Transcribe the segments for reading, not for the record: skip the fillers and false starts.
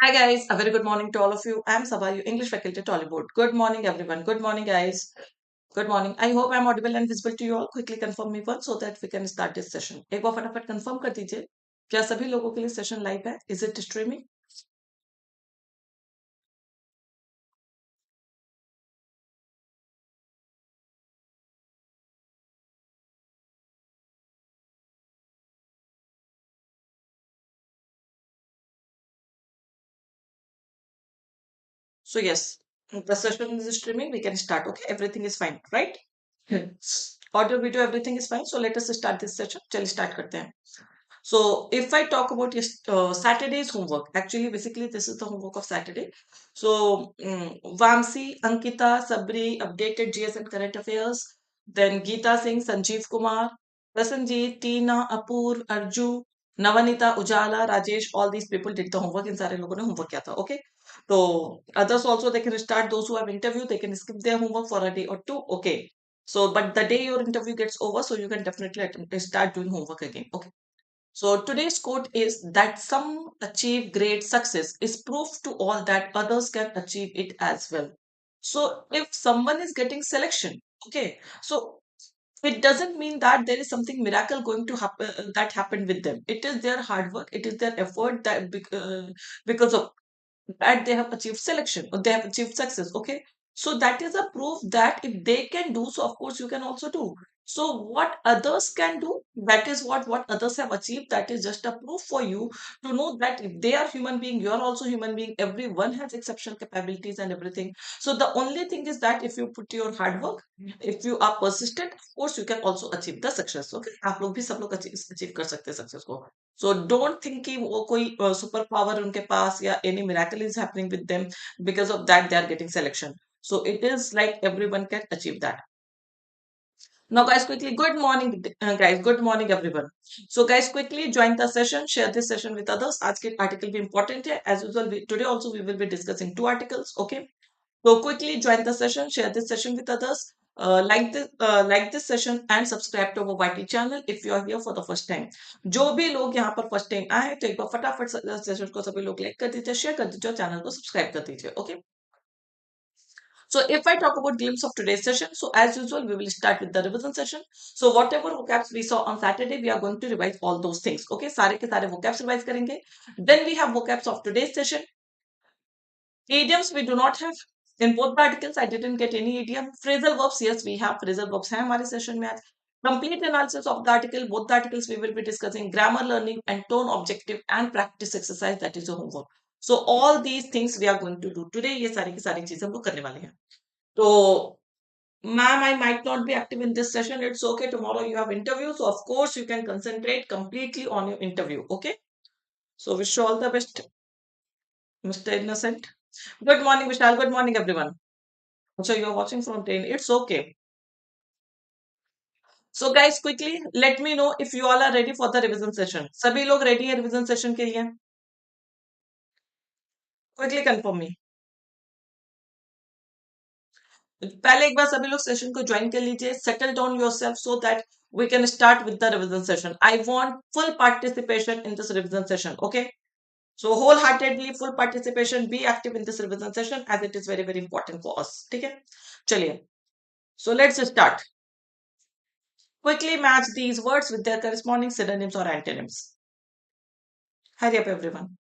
Hi guys, a very good morning to all of you. I'm Saba, your English faculty at Oliveboard. Good morning everyone. Good morning guys. Good morning. I hope I'm audible and visible to you all. Quickly confirm me once so that we can start this session. एक बार फटाफट confirm कर दीजिए. क्या सभी लोगों के लिए session live है? Is it streaming? So yes, the session is streaming. We can start. Okay, everything is fine, right? Hmm. Audio, video, everything is fine. So let us start this session. चलिए start करते हैं. So if I talk about Saturday's homework, actually, basically, this is the homework of Saturday. So Vamsi, Ankita, Sabri updated GS and current affairs. Then Geeta Singh, Sanjeev Kumar, Prasanjit, Tina, Apur, Arju, Navanita, Ujala, Rajesh, all these people did the homework. इन सारे लोगों ने homework किया था. Okay. So others also they can start. Those who have interview, they can skip their homework for a day or two. Okay. So, but the day your interview gets over, so you can definitely start doing homework again. Okay. So today's quote is that some achieve great success is proof to all that others can achieve it as well. So if someone is getting selection, okay, so it doesn't mean that there is something miracle going to happen that happened with them. It is their hard work, it is their effort that because of that they have achieved selection or they have achieved success. Okay, so that is a proof that if they can do, so of course you can also do. So what others can do, that is what others have achieved, that is just a proof for you to know that if they are human being, you are also human being. Everyone has exceptional capabilities and everything. So the only thing is that if you put your hard work, if you are persistent, of course you can also achieve the success. Okay, आप लोग भी सब लोग achieve कर सकते हैं success को. So don't think कि वो कोई सुपर पावर उनके पास या any miracle is happening with them, because of that they are getting selection. So it is like everyone can achieve that. Now guys, quickly, good morning guys, good morning everyone. So guys, quickly join the session, share this session with others. आज के article भी important है. As usual, today also we will be discussing two articles. Okay. So quickly join the session, share this session with others. Like this session and subscribe to our YT channel if you are here for the first time. जो भी लोग यहाँ पर first time आए तो एक बार फटाफट session को सभी लोग like कर दीजिए, share कर दीजिए और channel को subscribe कर दीजिए. Okay. So if I talk about glimpse of today's session, so as usual, we will start with the revision session. So whatever vocabs we saw on Saturday, we are going to revise all those things. Okay, सारे के सारे vocabs revise करेंगे. Then we have vocabs of today's session. Idioms we do not have. In both the articles, I didn't get any idiom. Phrasal verbs, yes, we have phrasal verbs हैं हमारे session में आज. Complete analysis of the article, both the articles we will be discussing. Grammar learning and tone objective and practice exercise, that is your homework. So all these things we are going to do today. ये सारी की सारी चीजें हम लोग करने वाले हैं. तो ma'am, I might not be active in this session. It's okay. Tomorrow you have interview. So, of course, you can concentrate completely on your interview. Okay. So, wish you all the best, Mr. Innocent. Good morning, Vishal. Good morning, everyone. So, you're watching from train. It's okay. So, guys, quickly, let me know if you all are ready for the revision session. सभी लोग ready है revision session के लिए? Quickly confirm me. पहले एक बार सभी लोग session को ज्वाइन कर लीजिए. Settle down yourself so that we can start with the revision session. I want full participation in this revision session. Okay. So wholeheartedly full participation, be active in this revision session as it is very very important for us. ठीक है, चलिए. So let's start. Quickly match these words with their corresponding synonyms or antonyms. Hurry up everyone.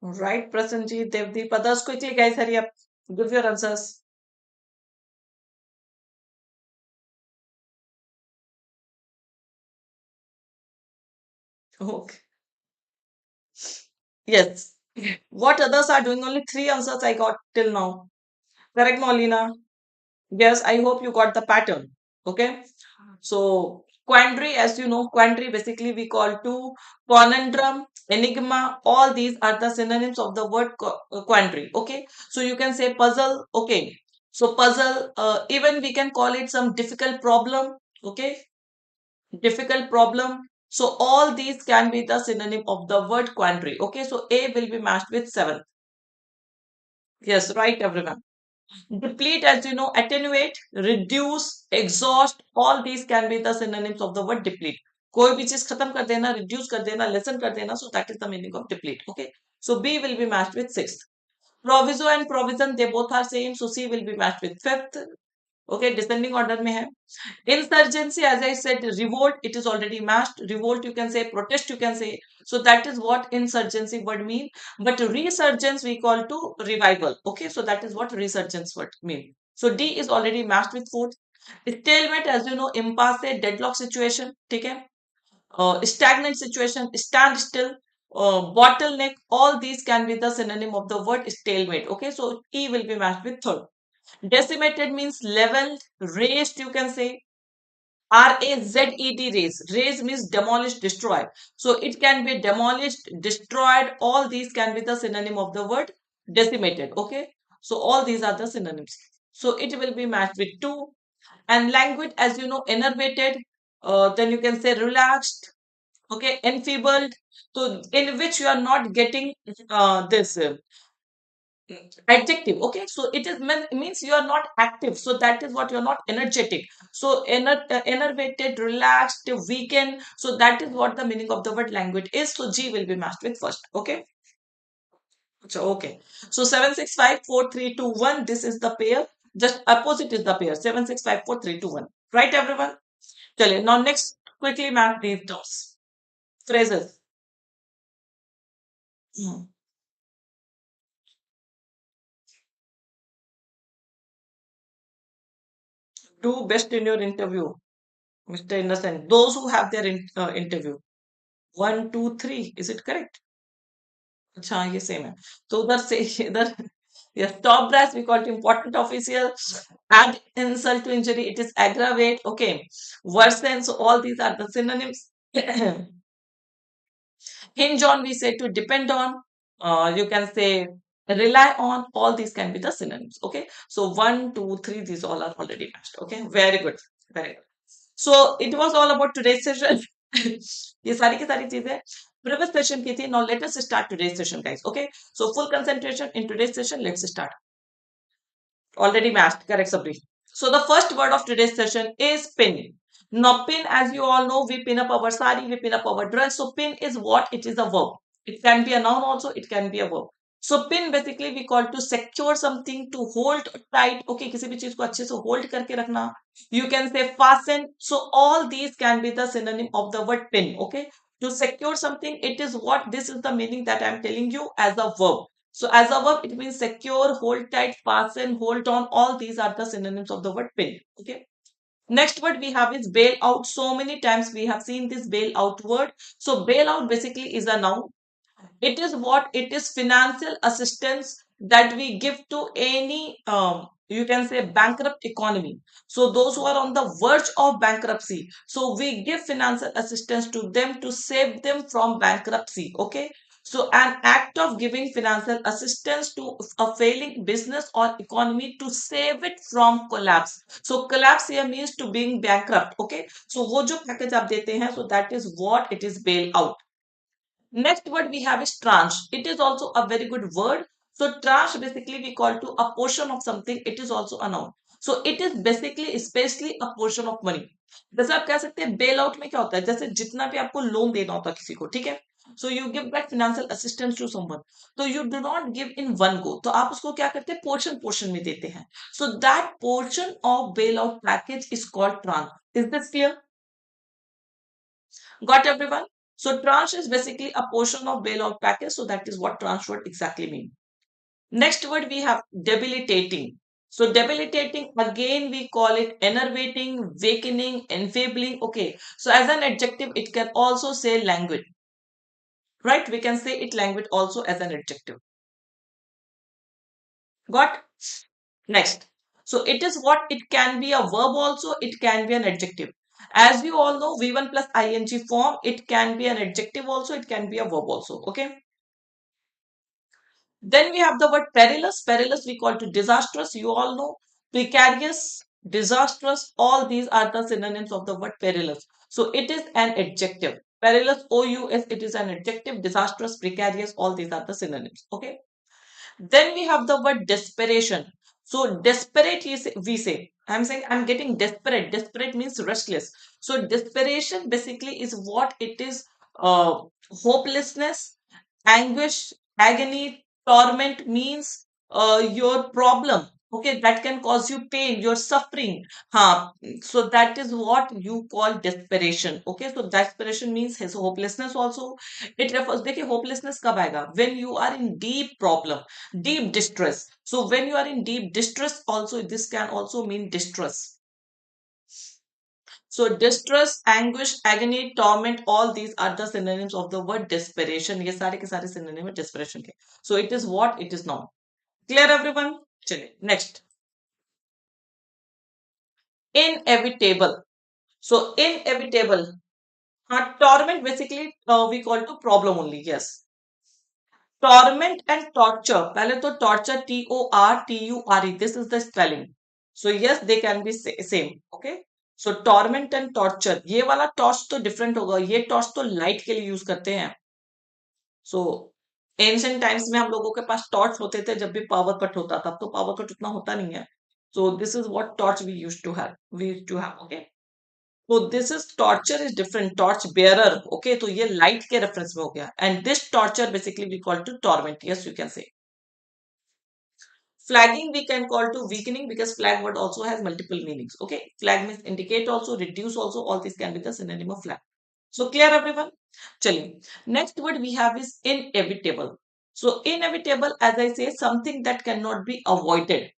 Right, Prasanji, Devdeep, others, quickly guys, hurry up. Give your answers. Okay. Yes. What others are doing? Only three answers I got till now. Correct, Maulina? Yes, I hope you got the pattern. Okay. So Quandary, as you know, quandary basically we call to conundrum, enigma. All these are the synonyms of the word quandary. Okay, so you can say puzzle. Okay, so puzzle. Even we can call it some difficult problem. Okay, difficult problem. So all these can be the synonym of the word quandary. Okay, so A will be matched with 7. Yes, right, everyone. Deplete, as you know, attenuate, reduce, exhaust, all these can be the synonyms of the word deplete. कोई भी चीज खत्म कर देना, reduce कर देना, lessen कर देना, so that is the meaning of deplete. Okay, so B will be matched with 6th. Proviso and provision, they both are same, so C will be matched with 5th. Okay, descending order में है. Insurgency, as I said, revolt, it is already matched. Revolt, you can say, protest, you can say. So that is what insurgency word mean. But resurgence we call to revival. Okay, so that is what resurgence word mean. So D is already matched with fourth. Stalemate, as you know, impasse, deadlock situation. Okay, stagnant situation, standstill, bottleneck. All these can be the synonym of the word stalemate. Okay, so E will be matched with third. Decimated means leveled, raised, you can say. RAZED, raise. Raise means demolish, destroy. So it can be demolished, destroyed. All these can be the synonym of the word decimated. Okay. So all these are the synonyms. So it will be matched with 2. And languid, as you know, enervated. Then you can say relaxed. Okay. Enfeebled. So in which you are not getting this adjective. Okay, so it is means you are not active, so that is what you are not energetic. So enervated, relaxed, weakened, so that is what the meaning of the word language is. So G will be matched with first. Okay, so okay, so 7654321, this is the pair. Just opposite is the pair. 7654321, right, everyone? Chale, now next quickly match these terms, phrases. Hmm. Do best in your interview, Mr. Innocent. Those who have their interview. 1 2 3, is it correct? अच्छा ये same है तो उधर से इधर yes, top brass we call it important official. Add insult to injury, it is aggravate. Okay, worsen, so all these are the synonyms. Hinge on, we say to depend on. You can say rely on. All these can be the synonyms. Okay, so 1 2 3, these all are already matched. Okay, very good, very good. So it was all about today's session. ये सारी की सारी चीजें previous session की थी. Now let us start today's session, guys. Okay, so full concentration in today's session. Let's start. Already matched, correct, Sabri. So the first word of today's session is pin. Now pin, as you all know, we pin up our sari, we pin up our dress. So pin is what? It is a verb. It can be a noun also, it can be a verb. So pin basically we call to secure something, to hold tight. Okay, किसी भी चीज को अच्छे से hold करके रखना. You can say fasten. So all these can be the synonym of the word pin. Okay, to secure something, it is what? This is the meaning that I am telling you as a verb. So as a verb, it means secure, hold tight, fasten, hold on. All these are the synonyms of the word pin. Okay. Next word we have is bail out. So many times we have seen this bail out word. So bail out basically is a noun. It is what? It is financial assistance that we give to any, you can say, bankrupt economy. So those who are on the verge of bankruptcy, so we give financial assistance to them to save them from bankruptcy. Okay, so an act of giving financial assistance to a failing business or economy to save it from collapse. So collapse here means to being bankrupt. Okay, so वो जो package आप देते हैं, so that is what it is, bail out. Next word we have is tranche. It is also a very good word. So tranche basically we call to a portion of something. It is also a noun. So it is basically especially a portion of money. जैसे आप कह सकते हैं bail out में क्या होता है, जैसे जितना भी आपको लोन देना होता है किसी को, ठीक है, so you give back financial assistance to someone, तो you do not give in one go, तो आप उसको क्या करते हैं, पोर्शन पोर्शन में देते हैं. So that portion of bail out package is called tranche. Is this clear? Got everyone? So tranche is basically a portion of bailout package. So that is what tranche word exactly mean. Next word we have debilitating. So debilitating, again we call it enervating, weakening, enfeebling. Okay. So as an adjective, it can also say languid. Right? We can say it languid also as an adjective. Got? Next. So it is what? It can be a verb also. It can be an adjective. As you all know, V1 plus ing form, it can be an adjective also, it can be a verb also. Okay. Then we have the word perilous. Perilous we call to disastrous. You all know precarious, disastrous. All these are the synonyms of the word perilous. So it is an adjective. Perilous, OUS, it is an adjective. Disastrous, precarious, all these are the synonyms. Okay. Then we have the word desperation. So desperate, we say. I'm saying I'm getting desperate. Desperate means restless. So desperation basically is what it is. Hopelessness, anguish, agony, torment means your problem. Okay, that can cause you pain. You're suffering. Huh. So that is what you call desperation. Okay, so desperation means his hopelessness also. It refers. देखिए hopelessness कब आएगा? When you are in deep problem, deep distress. So when you are in deep distress, also this can also mean distress. So distress, anguish, agony, torment, all these are the synonyms of the word desperation. ये सारे के सारे synonym है desperation के. So it is what it is now. Clear everyone? चलिए next. Inevitable. So inevitable. Torment basically we call to problem only. Yes. Torment and torture. पहले तो torture TORTURE. This is the spelling. So yes, they can be same. Okay. So torment and torture. ये वाला torch तो different होगा. ये torch तो light के लिए use करते हैं. So ancient times में हम लोगों के पास torch होते थे जब भी power cut होता था. तो power cut उतना होता नहीं है. So this is what torch we used to have. We used to have. Okay. So this is torture is different. Torch bearer. Okay. तो ये light के reference में हो गया. And this torture basically we call to torment. Yes, you can say. Flagging we can call to weakening because flag word also has multiple meanings. Okay. Flag means indicate also, reduce also. All these can be the synonym of flag. So clear everyone? Chaliye. Next word we have is inevitable. So inevitable, as I say, something that cannot be avoided.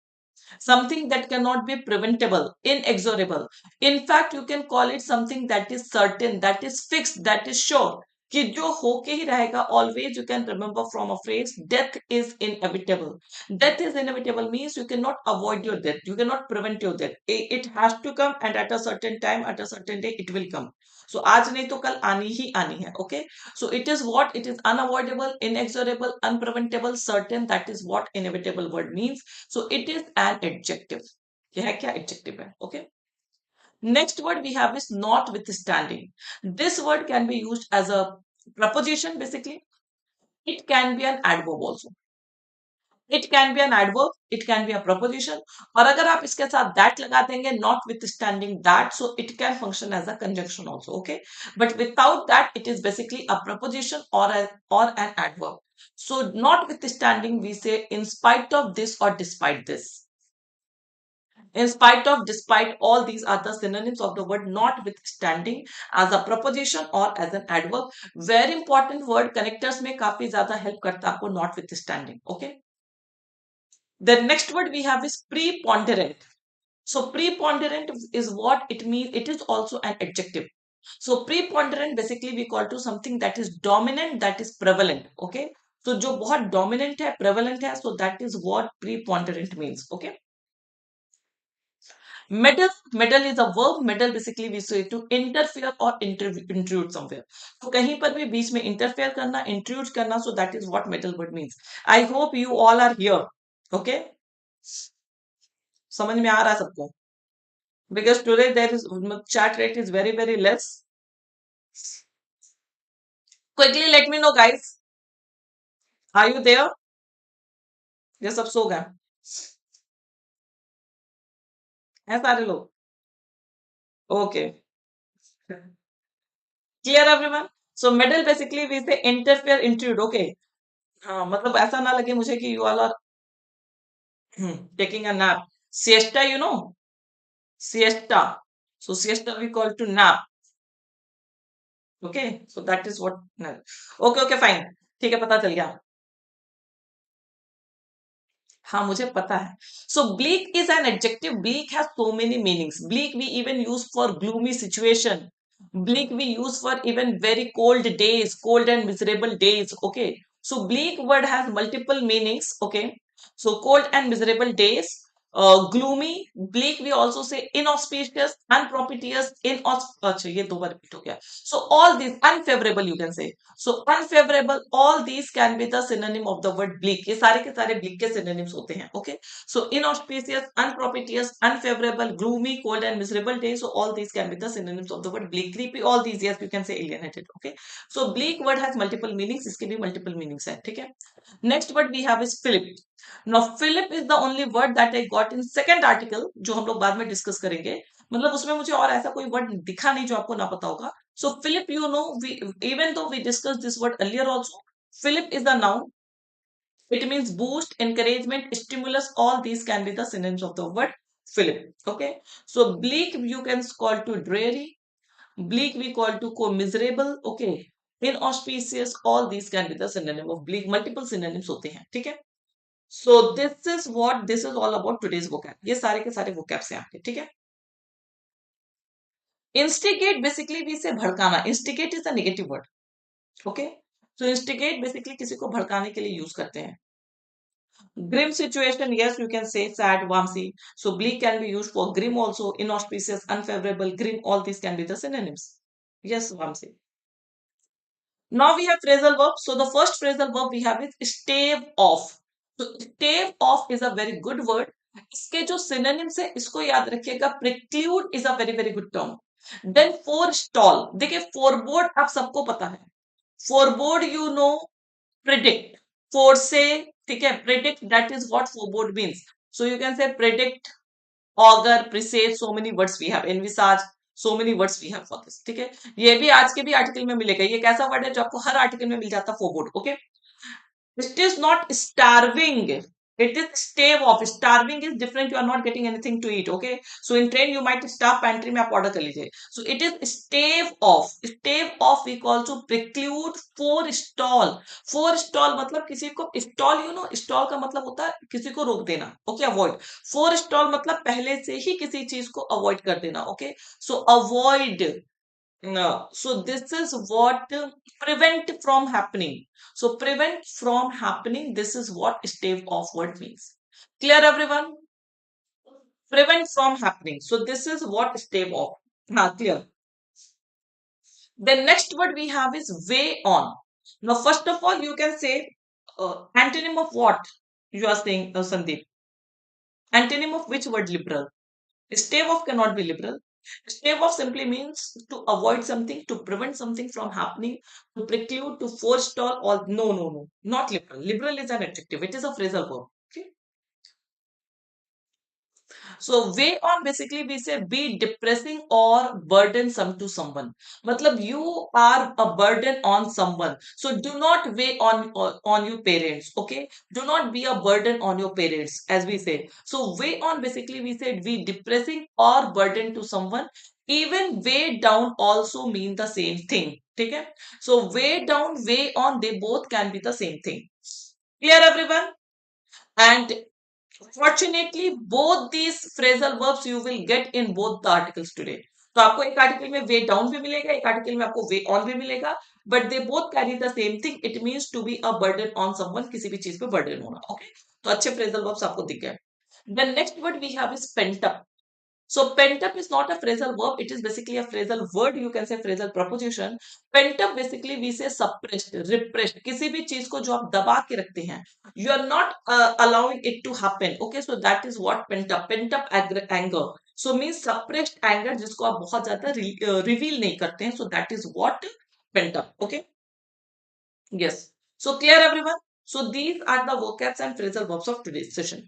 Something that cannot be preventable, inexorable. In fact, you can call it something that is certain, that is fixed, that is sure. कि जो होके ही रहेगा, always you can remember from a phrase, death is inevitable. Death is inevitable means you cannot avoid your death, you cannot prevent your death. It has to come, and at a certain time, at a certain day, it will come. So आज नहीं तो कल आनी ही आनी है. Okay. So it is what? It is unavoidable, inexorable, unpreventable, certain. That is what inevitable word means. So it is an adjective. यह है क्या adjective है? Okay. Next word we have is notwithstanding. This word can be used as a preposition basically. It can be an adverb also. It can be an adverb, it can be a preposition. और अगर आप इसके साथ that लगा देंगे, notwithstanding that, so it can function as a conjunction also, okay? But without that, it is basically a preposition or an adverb. So notwithstanding, we say in spite of this or despite this. In spite of, despite, all these are the synonyms of the word notwithstanding as a preposition or as an adverb. Very important word, connectors में काफी ज़्यादा help करता है आपको notwithstanding. Okay. The next word we have is preponderant. So preponderant is what it means. It is also an adjective. So preponderant basically we call to something that is dominant, that is prevalent. Okay. So जो बहुत dominant है, prevalent है, so that is what preponderant means. Okay. Meddle is a verb. Meddle basically we say to interfere or intrude somewhere. तो कहीं पर भी बीच में interfere करना, intrude करना, so that is what meddle word means. I hope you all are here. Okay. समझ में आ रहा है सबको? Because today there is chat rate is very less. Quickly let me know guys. Are you there? ये सब सो गए हैं सारे लोग. Okay. Clear everyone? So meddle basically we say interfere, intrude. Okay. हाँ मतलब ऐसा ना लगे मुझे कि you all are taking a nap. Siesta, you know? Siesta. So siesta we call to nap. Okay. So that is what. Okay, fine. ठीक है, पता चल गया. हाँ मुझे पता है. So bleak is an adjective. Bleak has so many meanings. Bleak we even use for gloomy situation. Bleak we use for even very cold days, cold and miserable days. Okay. So bleak word has multiple meanings. Okay. So cold and miserable days. gloomy, bleak, we also say inauspicious, unpropitious, अच्छा ये दो बार repeat हो गया. So all these unfavorable you can say. So unfavorable, all these can be the synonym of the word bleak. ये सारे के सारे bleak के synonyms होते हैं. Okay. So inauspicious, unpropitious, unfavorable, gloomy, cold and miserable day. So all these can be the synonyms of the word bleak. Creepy, all these, yes, you can say alienated. Okay. So bleak word has multiple meanings. इसके भी multiple meanings है. ठीक है. Next word we have is Philip. Now Philip is the only word that I got in second article जो हम लोग बाद में discuss करेंगे. मतलब उसमें मुझे और ऐसा कोई word दिखा नहीं जो आपको ना पता होगा. So Philip, you know, we even though we discussed this word earlier also, Philip is the noun. It means boost, encouragement, stimulus. All these can be the synonyms of the word Philip. Okay. So bleak you can call to dreary. Bleak we call to co-miserable. Okay. Inauspicious. All these can be the synonym of bleak. Multiple synonyms होते हैं. ठीक है. So this is all about today's vocab. ये सारे के सारे vocabs हैं आपके. ठीक है. Instigate basically we say भड़काना. Instigate is a negative word. Okay. So instigate basically किसी को भड़काने के लिए use करते हैं. Grim situation, yes, you can say sad, Vamsi. So bleak can be used for grim also, inauspicious, unfavorable, grim, all these can be the synonyms. Yes, Vamsi. Now we have phrasal verb. So the first phrasal verb we have is stave off. So stave off is a very good word. इसके जो synonyms है इसको याद रखिएगा. Preclude is a very very good term. Then forestall. देखिए foreboard आप सबको पता है. Foreboard you know, predict. Foresay, ठीक है. Predict, that is what foreboard means. So you can say predict, augur, presage, so many words we have. Envisage, so many words we have for this. ठीक है. ये भी आज के भी article में मिलेगा. ये कैसा वर्ड है जो आपको हर आर्टिकल में मिल जाता है? फोरबोर्ड. Okay. It is not starving. It is stave off. Starving is different. You are not getting anything to eat. Okay. So in train you might stop pantry में आप order कर लीजिए. So it is stave off. Stave off we call to preclude, forestall. Forestall मतलब किसी को stall, you know, stall का मतलब होता है किसी को रोक देना. Okay, avoid. Forestall मतलब पहले से ही किसी चीज को avoid कर देना. Okay. So avoid. No. So this is what prevent from happening. So prevent from happening. This is what stave off word means. Clear, everyone? Prevent from happening. So this is what stave off. Clear. The next word we have is way on. Now, first of all, you can say antonym of what you are saying, Sandeep. Antonym of which word? Liberal. Stave off cannot be liberal. Stave off simply means to avoid something, to prevent something from happening, to preclude, to forestall, or no, not liberal. Liberal is an adjective. It is a phrasal verb. Okay. So weigh on basically we say be depressing or burdensome to someone. Matlab you are a burden on someone. So do not weigh on your parents. Okay. Do not be a burden on your parents, as we say. So weigh on basically we said be depressing or burden to someone. Even weigh down also mean the same thing. Okay. So weigh down, weigh on, they both can be the same thing. Clear, everyone? And fortunately both these phrasal verbs you will get in both the articles today. तो आपको एक article में वे down भी मिलेगा, एक article में आपको वे on भी मिलेगा, but they both carry the same thing. It means to be a burden on someone, किसी भी चीज पे बर्डन होना. ओके. तो अच्छे फ्रेजल वर्ब्स आपको दिख गए. The next word we have is pent up. So pent up is not a phrasal verb. It is basically a phrasal word. You can say phrasal preposition. Pent up basically we say suppressed, repressed. किसी भी चीज को जो आप दबा के रखते हैं, you are not allowing it to happen. Okay, so that is what pent up. Pent up anger. So means suppressed anger जिसको आप बहुत ज्यादा reveal नहीं करते हैं. So that is what pent up. Okay. Yes. So clear, everyone. So these are the vocabs and phrasal verbs of today's session.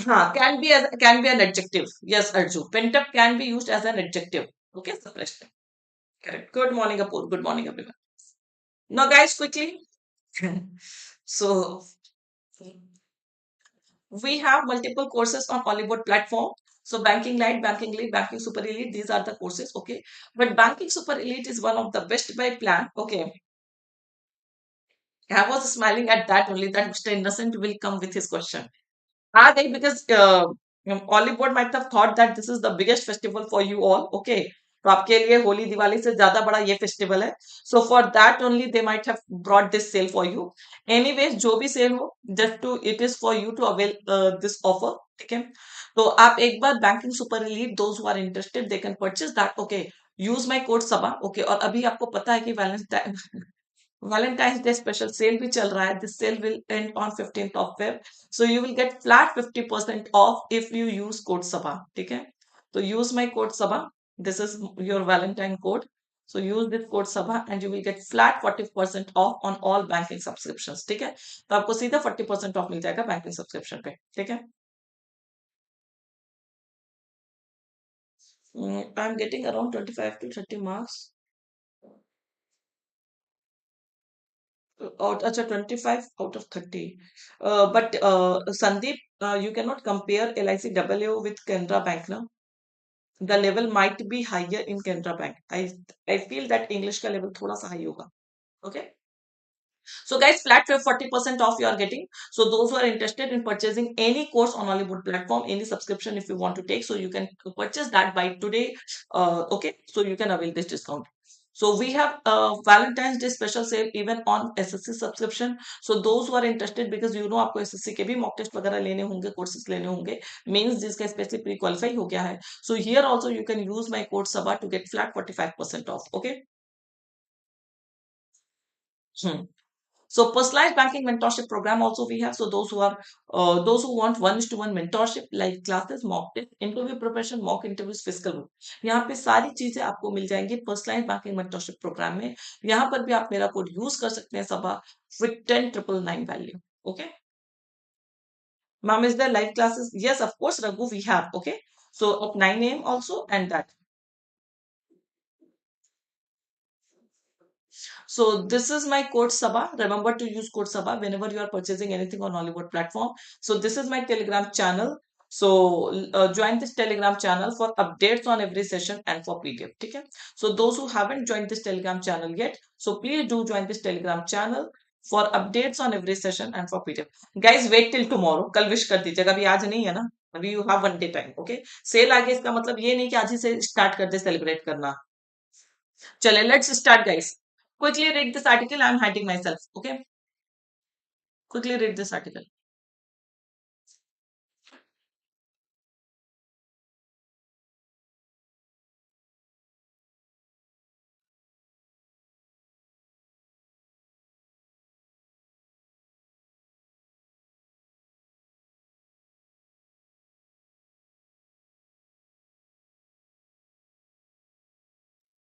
Can be an adjective. Yes, Arju. Pent up can be used as an adjective. Okay, suppressed. Correct. Good morning, Apur. Good morning, everyone. Now, guys, quickly. So, we have multiple courses on Oliveboard platform. So, banking light, banking lead, banking super elite. These are the courses. Okay, but banking super elite is one of the best by plan. Okay. I was smiling at that only that Mr. Innocent will come with his question. Because Oliveboard might have thought that this is the biggest festival for you all. Okay. तो आपके लिए होली दिवाली से ज्यादा बड़ा ये festival है. So for that only they might have brought this sale for you. Anyways जो भी सेल हो, just to it is for you to avail this offer. ठीक है. तो आप एक बार banking super elite, those who are interested they can purchase that. Okay. Use my code Saba. Okay. और अभी आपको पता है कि वैलेंटाइंस डे स्पेशल सेल भी चल रहा है. This sale will end on 15th of Feb. So you will get flat 50% off if you use code Saba. ठीक है. तो use my code Saba. This is your Valentine code. So use this code Sabha and you will get flat 40% off on all banking subscriptions. ठीक है. तो आपको सीधा 40% of मिल जाएगा banking subscription पे. ठीक है. I'm getting around 25 to 30 marks. Out, अच्छा 25 out of 30. But Sandeep, you cannot compare LIC WO with Canara Bank now. The level might be higher in Canara Bank. I feel that English का level थोड़ा सा high होगा. Okay. So guys, flat 40% off you are getting. So those who are interested in purchasing any course on Oliveboard platform, any subscription if you want to take, so you can purchase that by today. Okay, so you can avail this discount. So we have Valentine's Day special sale even on SSC subscription. So those who are interested, because you know आपको SSC के भी mock test वगैरह लेने होंगे, courses लेने होंगे, means जिसका specially pre qualify हो गया है. So here also you can use my code SABA to get flat 45% off. Okay. Hmm. So personalized banking mentorship program also we have. So those who want one-to-one mentorship like classes, mock test, interview preparation, mock interviews, fiscal book. यहाँ पे सारी चीजें आपको मिल जाएंगी personalized banking mentorship program में. यहाँ पर भी आप मेरा कोड यूज कर सकते हैं सबा with 10,999 value. Okay. Ma'am, is there live classes? Yes, of course, Raghu, we have. Okay. So at 9 a.m. also and that. So this is my code Saba. Remember to use code Saba whenever you are purchasing anything on Hollywood platform. So this is my Telegram channel. So join this Telegram channel for updates on every session and for PDF. Okay? So those who haven't joined this Telegram channel yet, so please do join this Telegram channel for updates on every session and for PDF. Guys, wait till tomorrow. कल wish कर दीजिएगा. अभी आज नहीं है ना. अभी you have 1 day time. Okay? Cell आगे इसका मतलब ये नहीं कि आज ही से स्टार्ट कर दे सेलिब्रेट करना. चले, let's start, guys. Quickly read this article. I'm hiding myself. Okay. Quickly read this article.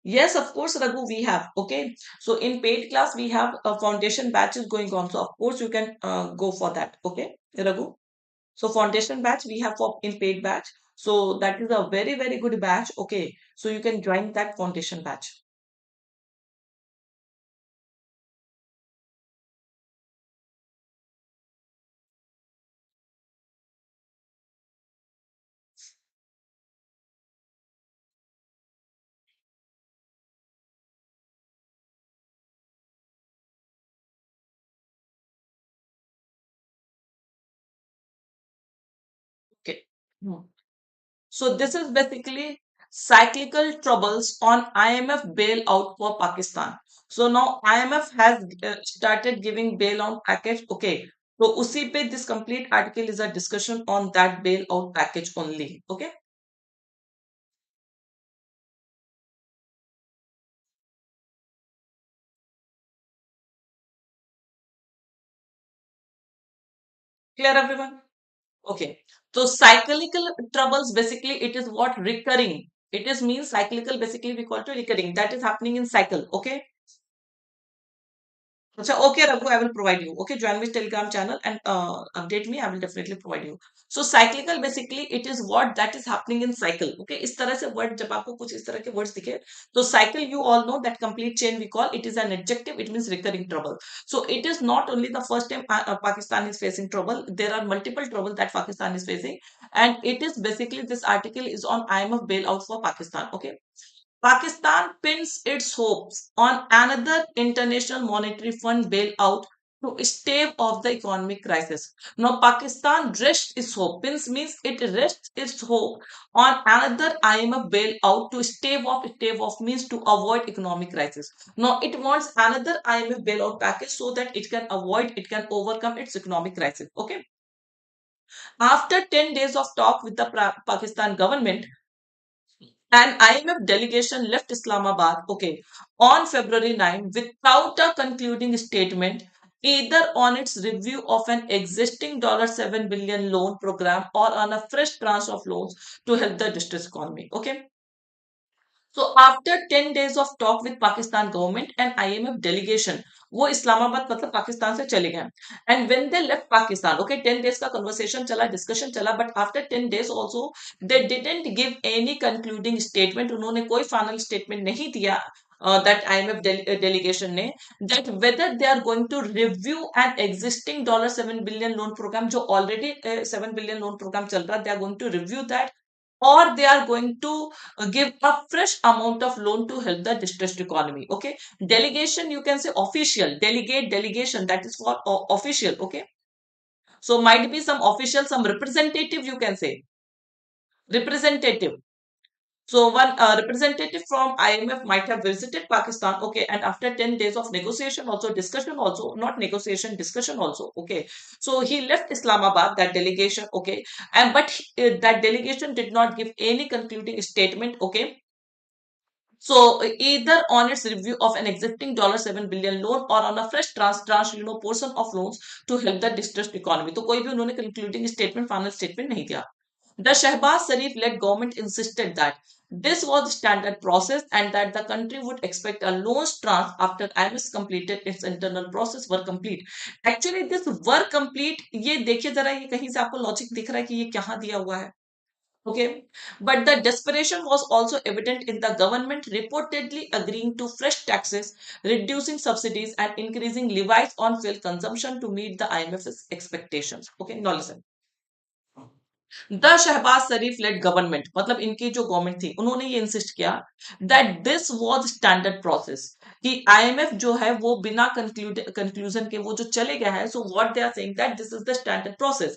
Yes, of course, Raghu, we have. Okay. So in paid class, we have a foundation batch is going on. So of course, you can go for that. Okay, Raghu. So foundation batch we have for in paid batch. So that is a very, very good batch. Okay. So you can join that foundation batch. Okay. Hmm. So this is basically cyclical troubles on IMF bailout for Pakistan. So now IMF has started giving bailout package. Okay. So उसी पे this complete article is a discussion on that bailout package only. Okay. Clear everyone? Okay. So cyclical troubles basically it is what recurring. It is means cyclical basically we call it recurring. That is happening in cycle. Okay. अच्छा, okay, Raghu, I will provide you. Okay, join with Telegram channel and update me. I will definitely provide you. So cyclical basically it is what that is happening in cycle. Okay, इस तरह से word जब आपको कुछ इस तरह के words दिखे, तो cycle you all know that complete chain we call it is an adjective. It means recurring trouble. So it is not only the first time Pakistan is facing trouble. There are multiple trouble that Pakistan is facing, and it is basically this article is on IMF bailout for Pakistan. Okay. Pakistan pins its hopes on another international monetary fund bailout to stave off the economic crisis. Now, Pakistan rests its hope. Means it rests its hope on another IMF bailout to stave off. Stave off means to avoid economic crisis. Now, it wants another IMF bailout package so that it can avoid, it can overcome its economic crisis. Okay. After 10 days of talk with the Pakistan government, an IMF delegation left Islamabad, okay, on February 9 without a concluding statement either on its review of an existing $7 billion loan program or on a fresh tranche of loans to help the distressed economy. Okay. So after 10 days of talk with Pakistan government and IMF delegation, वो इस्लामाबाद मतलब पाकिस्तान से चले गए. And when they left Pakistan, okay, 10 days का conversation चला, discussion चला, but after 10 days also they didn't give any concluding statement. उन्होंने कोई final statement नहीं दिया. That IMF delegation ने, that whether they are going to review an existing $7 billion loan program जो already $7 billion loan program चल रहा, they are going to review that, or they are going to give a fresh amount of loan to help the distressed economy. Okay. Delegation, you can say official, delegate, delegation, that is for official. Okay. So might be some official, some representative, you can say representative. So one representative from IMF might have visited Pakistan, okay, and after 10 days of negotiation, also discussion, also not negotiation, discussion also, okay. So he left Islamabad, that delegation, okay, and but that delegation did not give any concluding statement, okay. So either on its review of an existing $7 billion loan or on a fresh tranche, portion of loans to help the distressed economy. तो कोई भी उन्होंने concluding statement, final statement नहीं दिया. The Shehbaz Sharif-led government insisted that this was the standard process and that the country would expect a loan tranche after IMF completed its internal process were complete. Actually, this were complete. ये देखिए जरा, ये कहीं से आपको logic दिख रहा है कि ये कहाँ दिया हुआ है. Okay, but the desperation was also evident in the government reportedly agreeing to fresh taxes, reducing subsidies, and increasing levies on fuel consumption to meet the IMF's expectations. Okay, now listen. The Shehbaz Sharif led government मतलब इनकी जो government थी, उन्होंने ये insist किया that this was standard process कि IMF जो है वो बिना कंक्लूजन के वो जो चले गया है. So what they are saying that this is the standard process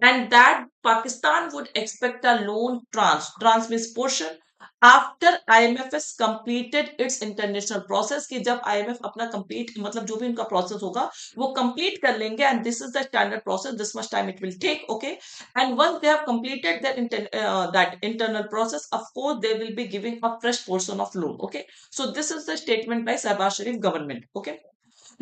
and that Pakistan would expect a loan tranche means portion after IMF has completed its international process. कि जब आईएमएफ अपना कंप्लीट मतलब जो भी उनका प्रोसेस होगा वो कंप्लीट कर लेंगे and this is the standard process, this much time it will take. Okay. And once they have completed that internal process, of course, they will be giving a fresh portion of loan. Okay. So this is the statement by Saba Sharif government. Okay.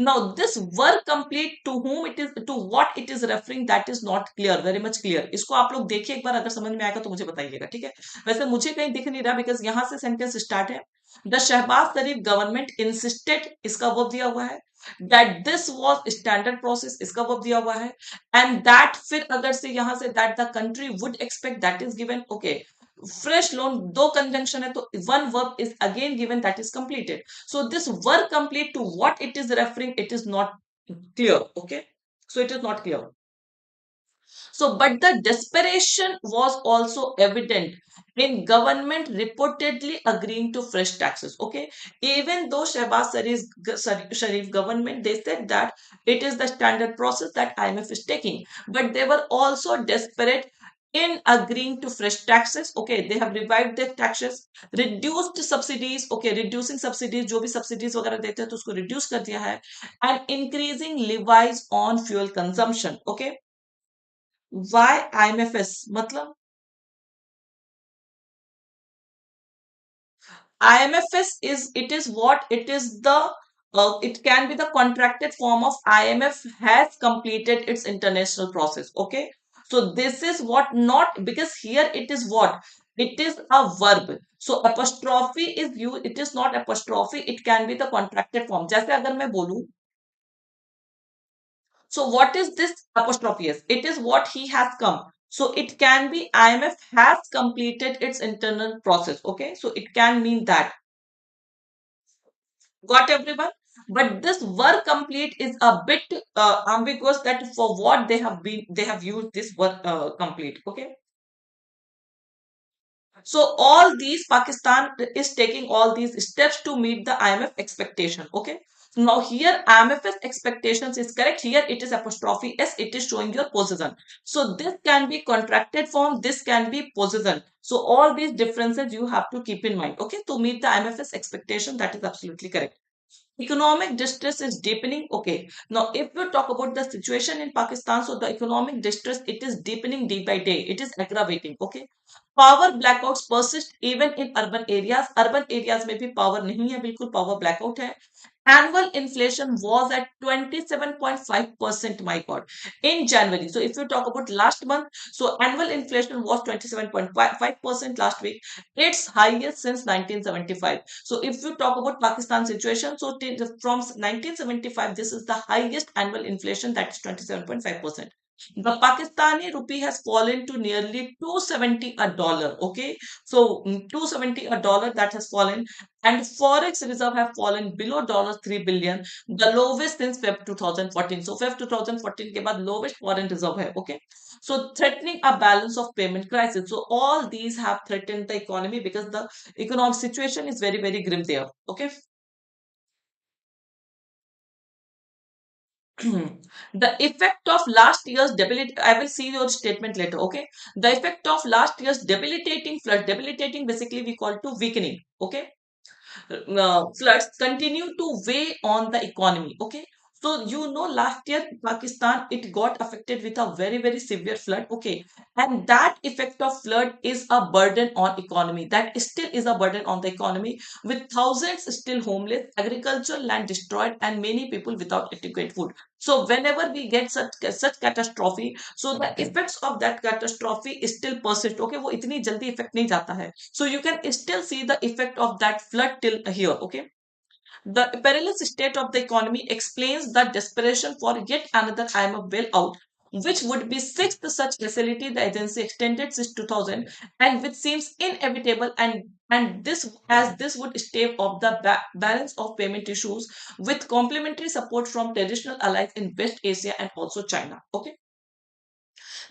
Now this work complete to whom it is, to what it is referring, that is not clear, very much clear. इसको आप लोग देखिए एक बार, अगर समझ में आएगा तो मुझे बताइएगा. ठीक है. वैसे मुझे कहीं दिख नहीं रहा बिकॉज यहाँ से सेंटेंस स्टार्ट है. The Shehbaz Sharif government insisted, इसका वर्ब दिया हुआ है. That this was standard process, इसका वर्ब दिया हुआ है. एंड दैट फिर अगर से यहाँ say that the country would expect, that is given. Okay. Fresh loan, दो कंजंक्शन है तो one verb is again given, that is completed. So this work complete to what it is referring, it is not clear. Okay. So it is not clear. So, but the desperation was also evident in government reportedly agreeing to fresh taxes. Okay. Even though Sharif government, they said that it is the standard process that IMF is taking, but they were also desperate in agreeing to fresh taxes. Okay, they have revived their taxes, reduced subsidies. Okay, reducing subsidies, जो भी subsidies वगैरह देते हैं तो उसको reduce कर दिया है, and increasing levies on fuel consumption. Okay. Why IMFS? मतलब IMFS is, it is what it is the it can be the contracted form of IMF has completed its international process. Okay. So this is what, not because here it is what? It is a verb. So apostrophe is used, it is not apostrophe, it can be the contracted form. जैसे अगर मैं बोलूं, so what is this apostrophe s? It is what he has come. So it can be IMF has completed its internal process. Okay. So it can mean that. Got everyone? But this work complete is a bit ambiguous, that for what they have used this work complete. Okay. So all these, Pakistan is taking all these steps to meet the IMF expectation. Okay. Now here IMF's expectations is correct. Here it is apostrophe S. It is showing your possession. So this can be contracted form. This can be possession. So all these differences you have to keep in mind. Okay, to meet the IMF's expectation, that is absolutely correct. Economic distress is deepening. Okay. Now, if we talk about the situation in Pakistan, so the economic distress, it is deepening day by day. It is aggravating. Okay. Power blackouts persist even in urban areas. Urban areas में भी power नहीं है, बिल्कुल power blackout है. Annual inflation was at 27.5%. My God, in January. So if you talk about last month, so annual inflation was 27.5% last week. It's highest since 1975. So if you talk about Pakistan situation, so from 1975, this is the highest annual inflation, that is 27.5%. The Pakistani rupee has fallen to nearly 270 a dollar. Okay, so 270 a dollar that has fallen, and forex reserve have fallen below $3 billion, the lowest since Feb 2014. So Feb 2014 के बाद lowest foreign reserve है. Okay, so threatening a balance of payment crisis. So all these have threatened the economy because the economic situation is very very grim there. Okay. The effect of last year's debilitating, I will see your statement later. Okay, the effect of last year's debilitating flood, debilitating basically we call to weakening. Okay, floods continue to weigh on the economy. Okay, so last year Pakistan, it got affected with a very very severe flood. Okay, and that effect of flood is a burden on economy. That still is a burden on the economy, with thousands still homeless, agricultural land destroyed, and many people without adequate food. So whenever we get such catastrophe, so the effects of that catastrophe still persist. Okay, वो इतनी जल्दी effect नहीं जाता है. So you can still see the effect of that flood till here. Okay, the perilous state of the economy explains the desperation for yet another IMF bailout, which would be sixth such facility the agency extended since 2000, and which seems inevitable, and this would stave off the balance of payment issues with complementary support from traditional allies in West Asia and also China. Okay.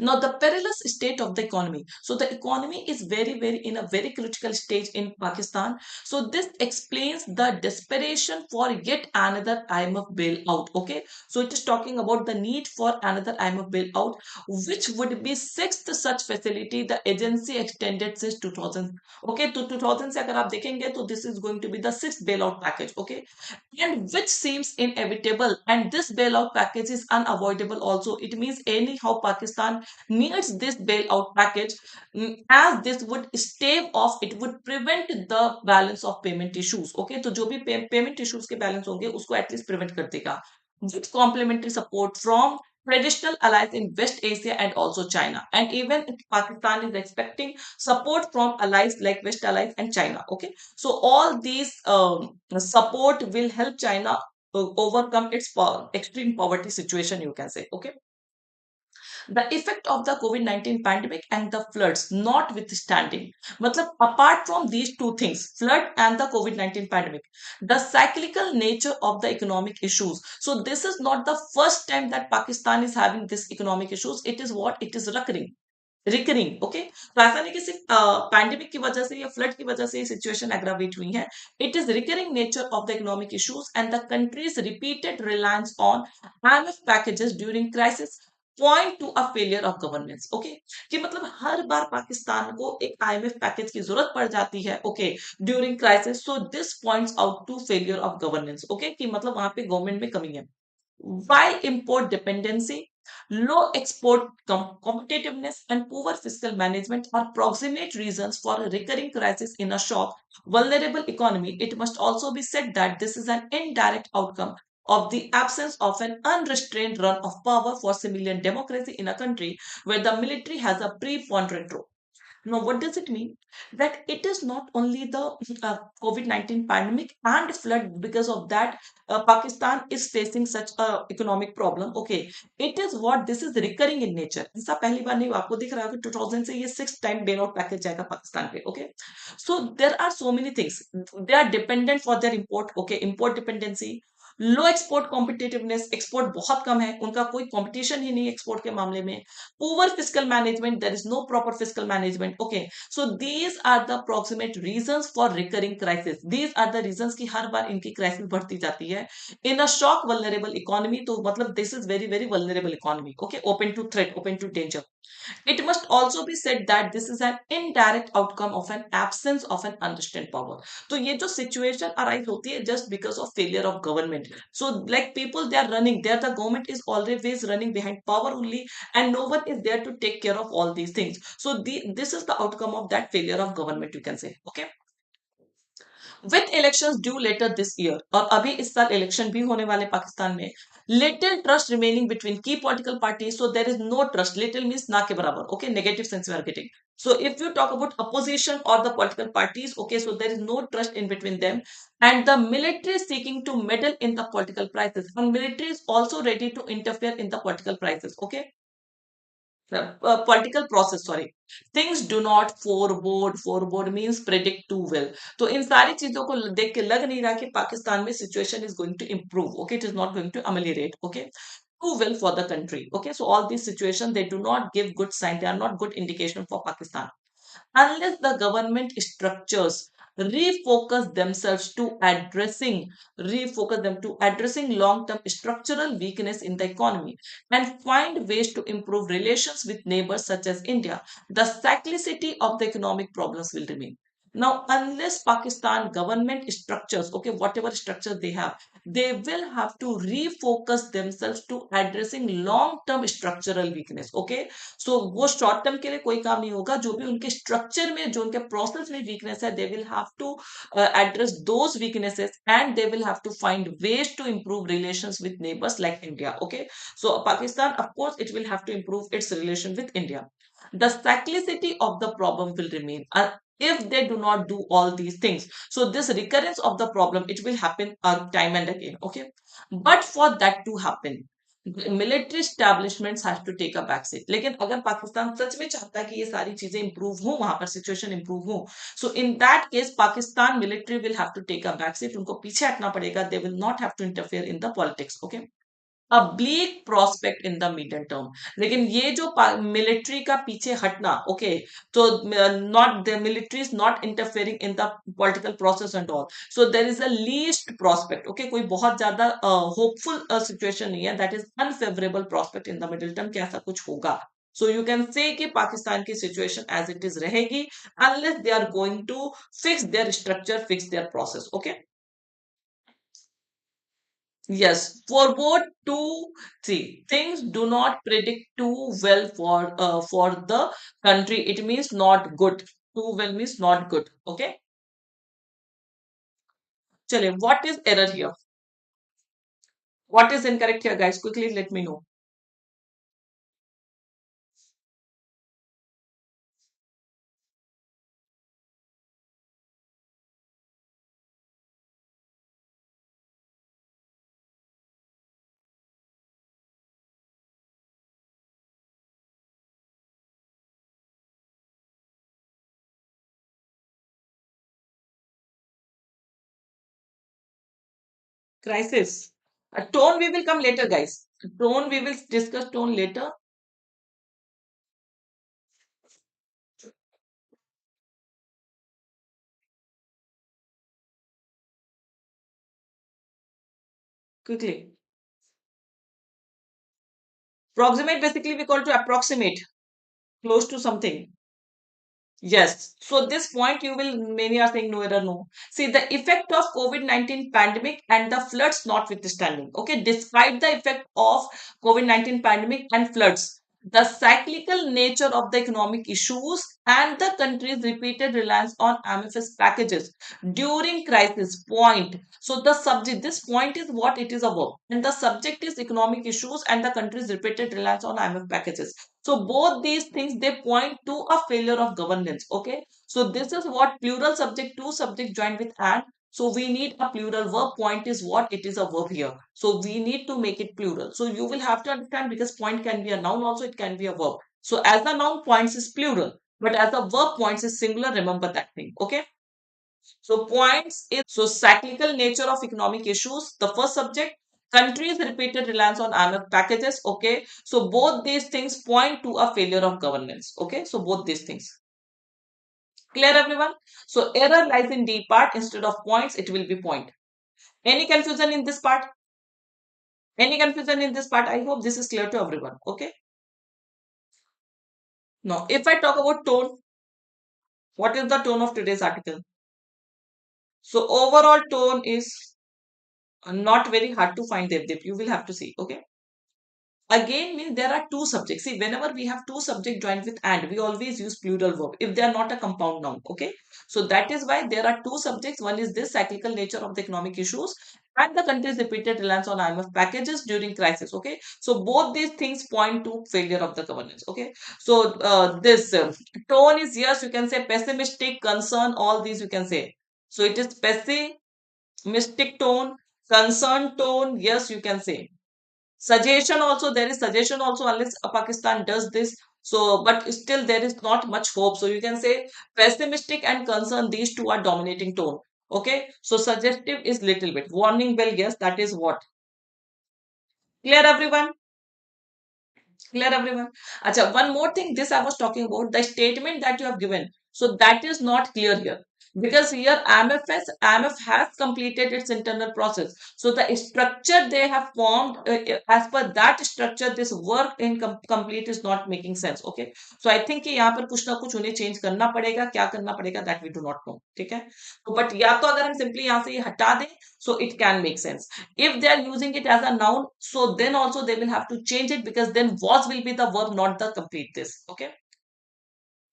Now, the perilous state of the economy. So, the economy is very, very in a very critical stage in Pakistan. So, this explains the desperation for yet another IMF bailout. Okay, so it is talking about the need for another IMF bailout, which would be sixth such facility the agency extended since 2000. Okay, to 2000 से अगर आप देखेंगे तो this is going to be the sixth bailout package. Okay, and which seems inevitable, and this bailout package is unavoidable also. It means anyhow Pakistan needs this bailout package, as this would stave off, it would prevent the balance of payment issues. Okay, तो जो भी payment issues के balance होंगे उसको at least prevent कर देगा, with complementary support from traditional allies in West Asia and also China. And even Pakistan is expecting support from allies like West allies and China. Okay, so all these support will help China overcome its extreme poverty situation, you can say. Okay, the effect of the COVID-19 pandemic and the floods notwithstanding. Matlab, apart from these two things, flood and the COVID-19 pandemic, the cyclical nature of the economic issues. So this is not the first time that Pakistan is having this economic issues. It is what? It is recurring. Recurring. Okay, तो ऐसा नहीं कि सिर्फ pandemic की वजह से या flood की वजह से ये सिचुएशन एग्रावेट हुई है. It is recurring nature of the economic issues and the countries repeated reliance on IMF packages during crisis point to a failure of governance. Okay, कि मतलब हर बार पाकिस्तान को एक IMF पैकेज की जरूरत पड़ जाती है. Okay, during crisis. So this points out to failure of governance. Okay, कि मतलब वहां पे गवर्नमेंट में कमी है. While import dependency, low export competitiveness, and poor fiscal management are proximate reasons for a recurring crisis in a shock, vulnerable economy, it must also be said that this is an indirect outcome of the absence of an unrestrained run of power for civilian democracy in a country where the military has a preponderant role. Now, what does it mean? That it is not only the COVID-19 pandemic and flood, because of that, Pakistan is facing such a economic problem. Okay, it is what this is recurring in nature. ऐसा पहली बार नहीं हुआ. आपको दिख रहा है कि 2000 से ये 6th time bailout package जाएगा पाकिस्तान पे. Okay, so there are so many things. They are dependent for their import. Okay, import dependency, low export competitiveness, export बहुत कम है, उनका कोई कंपटीशन ही नहीं एक्सपोर्ट के मामले में. Poor physical management, there is no proper physical management. Okay, so these are the approximate reasons for recurring crisis. These are the reasons की हर बार इनकी क्राइसिस बढ़ती जाती है. In a shock vulnerable economy, तो मतलब this is very very vulnerable economy. Okay, open to threat, open to danger. It must also be said that this is an indirect outcome of an absence of an unrestrained power. तो ये जो situation arise होती है just because of failure of government. So like people they are running, there the government is always running behind power only, and no one is there to take care of all these things. So this is the outcome of that failure of government, you can say. Okay. With elections due later this year, और अभी इस साल election भी होने वाले पाकिस्तान में. Little trust remaining between की political parties, so there is no trust. Little means ना के बराबर. Okay, negative sense we are getting. So if you talk about opposition or the political parties, okay, so there is no trust in between them, and the military is seeking to meddle in the political crisis, and military is also ready to interfere in the political crisis. Okay, political process, sorry. Things do not forebode. Forebode means predict too well. तो इन सारी चीजों को देख के लग नहीं रहा कि पाकिस्तान में situation is going to improve. Okay, it is not going to ameliorate. Okay, too well for the country. Okay, so all these situations they do not give good sign. They are not good indication for Pakistan unless the government structures refocus them to addressing long-term structural weakness in the economy and find ways to improve relations with neighbors such as India, the cyclicity of the economic problems will remain. Now, unless Pakistan government structures, okay, whatever structure they have, they will have to refocus themselves to addressing long-term structural weakness. Okay, सो वो short term के लिए कोई काम नहीं होगा. जो भी उनके स्ट्रक्चर में, जो उनके प्रोसेस में वीकनेस है, they will have to address those weaknesses and they will have to find ways to improve relations with neighbors like India. Okay, so Pakistan, of course, it will have to improve its relation with India. The cyclicity of the problem will remain. If they do not do all these things, so this recurrence of the problem, it will happen time and again. Okay, but for that to happen, military establishments have to take a back seat. लेकिन अगर पाकिस्तान सच में चाहता है कि ये सारी चीजें improve हो, वहां पर सिचुएशन इंप्रूव हो, so in that case Pakistan military will have to take a back seat. उनको पीछे हटना पड़ेगा. They will not have to interfere in the politics. Okay, a bleak prospect in the medium term. लेकिन ये जो military का पीछे हटना, ओके, तो not the military is not interfering in the political process and all, so there is a least prospect. Okay, कोई बहुत ज्यादा होपफुल सिचुएशन नहीं है. That is unfavourable prospect in the middle term कि ऐसा कुछ होगा. सो यू कैन से कि पाकिस्तान की सिचुएशन एज इट इज रहेगी unless they are going to fix their structure, fix their process. Okay, yes, for both two, three things do not predict too well for the country. It means not good. Too well means not good. Okay. Chale, what is error here? What is incorrect here, guys? Quickly let me know. Crisis. Tone we will come later, guys. Tone we will discuss tone later. Quickly. Approximate basically we call to approximate, close to something. Yes. So this point you will, many are saying no error, no. See the effect of COVID-19 pandemic and the floods notwithstanding. Okay, despite the effect of COVID-19 pandemic and floods, the cyclical nature of the economic issues and the country's repeated reliance on IMF's packages during crisis point. So the subject, this point is what it is about, and the subject is economic issues and the country's repeated reliance on IMF packages. So both these things they point to a failure of governance. Okay. So this is what plural subject, two subject joined with and. So we need a plural verb. Point is what it is a verb here. So we need to make it plural. So you will have to understand because point can be a noun also, it can be a verb. So as a noun points is plural, but as a verb points is singular. Remember that thing. Okay. So points is so cyclical nature of economic issues. The first subject, countries repeated reliance on IMF packages. Okay, so both these things point to a failure of governance. Okay, so both these things. Clear everyone? So error lies in D part. Instead of points, it will be point. Any confusion in this part? Any confusion in this part? I hope this is clear to everyone. Okay. Now, if I talk about tone, what is the tone of today's article? So overall tone is not very hard to find, Devdeep. You will have to see. Okay. Again, means there are two subjects. See, whenever we have two subjects joined with and, we always use plural verb if they are not a compound noun. Okay. So that is why there are two subjects. One is this cyclical nature of the economic issues and the country's repeated reliance on IMF packages during crisis. Okay. So both these things point to failure of the governance. Okay. So this tone is, yes, you can say pessimistic, concern, all these you can say. So it is pessimistic tone, concern tone, yes, you can say. Suggestion also, there is suggestion also, unless Pakistan does this. So, but still there is not much hope. So you can say pessimistic and concern, these two are dominating tone. Okay. So suggestive is little bit. Warning bell, yes, that is what. Clear everyone? Clear everyone? Acha, one more thing, this I was talking about, the statement that you have given. So that is not clear here. Because here IMF has completed its internal process. So the structure they have formed, as per that structure, this work in complete is not making sense. Okay. So I think कि यहाँ पर कुछ ना कुछ उन्हें change करना पड़ेगा, क्या करना पड़ेगा, that we do not know. ठीक है. तो but या तो अगर हम simply यहाँ से ये हटा दें, so it can make sense. If they are using it as a noun, so then also they will have to change it, because then was will be the verb, not the complete this. Okay.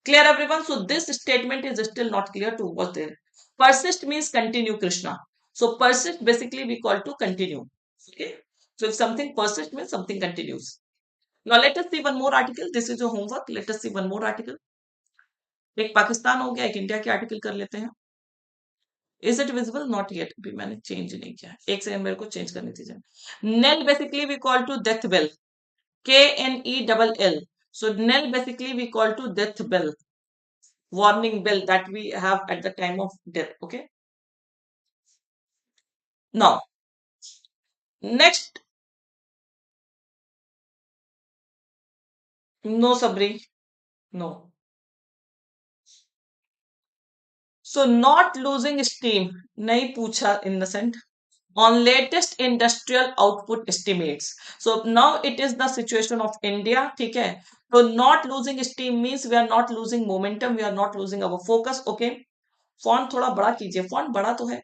Clear everyone? So this statement is still not clear to what's there. Persist means continue, Krishna. So persist basically we call to continue. Okay. So if something persists means something continues. Now let us see one more article. This is your homework. Let us see one more article. एक पाकिस्तान हो गया, एक India के article कर लेते हैं. Is it visible? Not yet. अभी मैंने चेंज नहीं किया. एक सेकंड मेरे को चेंज करनी थी. Nell basically we call to death bell. KNELL. So Nell basically we call to death bell. Warning bell that we have at the time of death. Okay. Now, next. No, Sabri. No. So, not losing steam. नहीं पूछा innocent. On latest industrial output estimates. So now it is the situation of India. ठीक है. So not losing steam means we are not losing momentum. We are not losing our focus. Okay. Font थोड़ा बड़ा कीजिए. Font बड़ा तो है.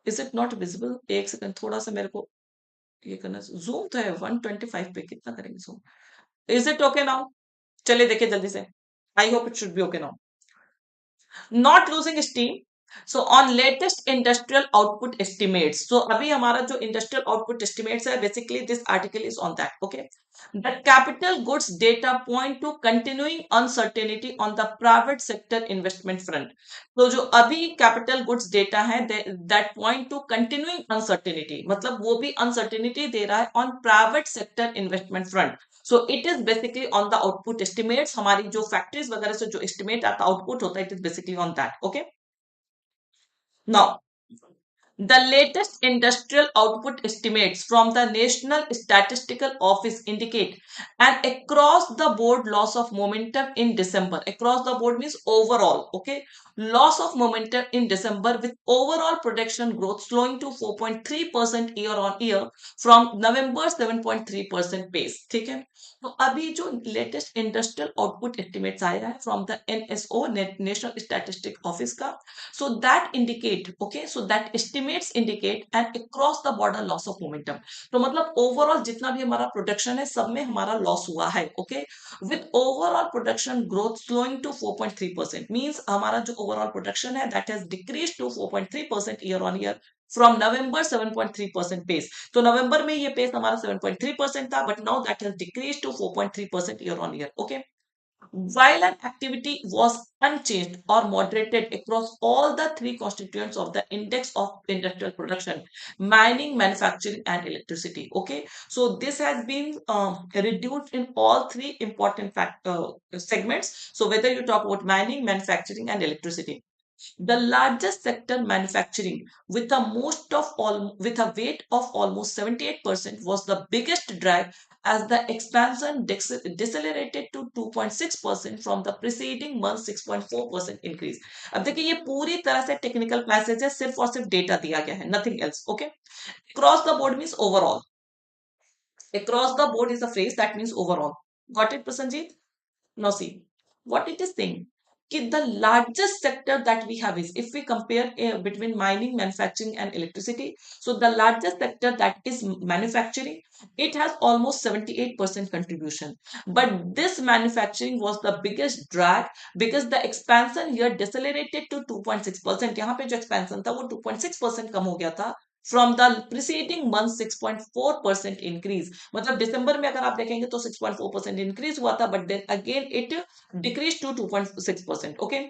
Is it not visible? एक second थोड़ा सा मेरे को ये करना. Zoom तो है 125 पे, कितना करेंगे zoom? Is it okay now? चलिए देखिए जल्दी से. I hope it should be okay now. Not losing steam. So on latest industrial output estimates. So अभी हमारा जो industrial output estimates है, basically this article is on that. Okay. The capital goods data point to continuing uncertainty on the private sector investment front. तो जो अभी capital goods data है, that point to continuing uncertainty. मतलब वो भी uncertainty दे रहा है on private sector investment front. So it is basically on the output estimates. हमारी जो factories वगैरह से जो estimate आता output होता है, it is basically on that. Okay. Now, the latest industrial output estimates from the National Statistical Office indicate an across the board loss of momentum in December. Across the board means overall, okay? Loss of momentum in December with overall production growth slowing to 4.3% year on year from November 7.3% pace. ठीक है? तो अभी जो latest industrial output estimates आया है from the NSO national statistic office का, so that indicate, okay, so that estimates indicate an across the border loss of momentum. तो मतलब ओवरऑल जितना भी हमारा प्रोडक्शन है सब में हमारा लॉस हुआ है. Okay. With overall production growth slowing to 4.3% means हमारा जो ओवरऑल प्रोडक्शन है that has decrease to 4.3% year on year from November 7.3% pace. तो नवंबर में ये पेस हमारा 7.3% था, but now that has decrease to 4.3% year on year. Okay. While an activity was unchanged or moderated across all the three constituents of the index of industrial production, mining, manufacturing, and electricity. Okay, so this has been reduced in all three important segments. So whether you talk about mining, manufacturing, and electricity. The largest sector, manufacturing, with with a weight of almost 78%, was the biggest drag as the expansion decelerated to 2.6% from the preceding month 6.4% increase. अब देखिए ये पूरी तरह से technical passage है, सिर्फ और सिर्फ डेटा दिया गया है, nothing else. Okay, across the board means overall. Across the board is a phrase that means overall. Got it, Prasanjit? Now see what it is saying. The largest sector that we have is, if we compare between mining, manufacturing, and electricity, so the largest sector, that is manufacturing, it has almost 78% contribution. But this manufacturing was the biggest drag because the expansion here decelerated to 2.6%. यहाँ पे जो expansion था वो 2.6% कम हो गया था from the preceding month 6.4% increase. मतलब दिसंबर में अगर आप देखेंगे तो 6.4% increase हुआ था, but then again it decreased to 2.6%. Okay,